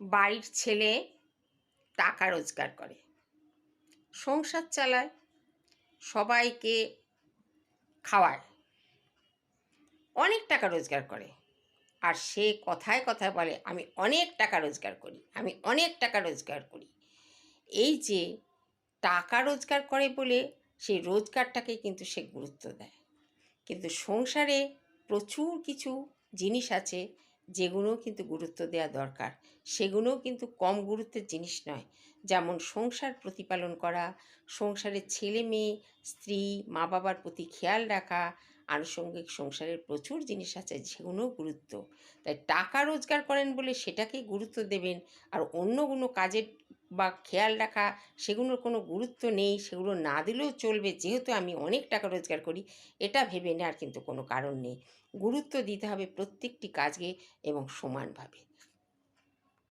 বাড়ির ছেলে টাকা রোজগার করে, সংসার চালায়, সবাইকে খাওয়ায়, অনেক টাকা রোজগার করে। আর সে কথায় কথায় বলে আমি অনেক টাকা রোজগার করি, আমি অনেক টাকা রোজগার করি। এই যে টাকা রোজগার করে বলে সেই রোজগারটাকে কিন্তু সে গুরুত্ব দেয়, কিন্তু সংসারে প্রচুর কিছু জিনিস আছে যেগুলোও কিন্তু গুরুত্ব দেওয়া দরকার। সেগুলোও কিন্তু কম গুরুত্বের জিনিস নয়। যেমন সংসার প্রতিপালন করা, সংসারের ছেলে মেয়ে, স্ত্রী, মা বাবার প্রতি খেয়াল রাখা, আনুষঙ্গিক সংসারের প্রচুর জিনিস আছে যেগুলোও গুরুত্ব। তাই টাকা রোজগার করেন বলে সেটাকে গুরুত্ব দেবেন, আর অন্য কোনো কাজের বা খেয়াল রাখা সেগুলোর কোনো গুরুত্ব নেই, সেগুলো না দিলেও চলবে যেহেতু আমি অনেক টাকা রোজগার করি, এটা ভেবে নেওয়ার কিন্তু কোনো কারণ নেই। গুরুত্ব দিতে হবে প্রত্যেকটি কাজকে এবং সমানভাবে।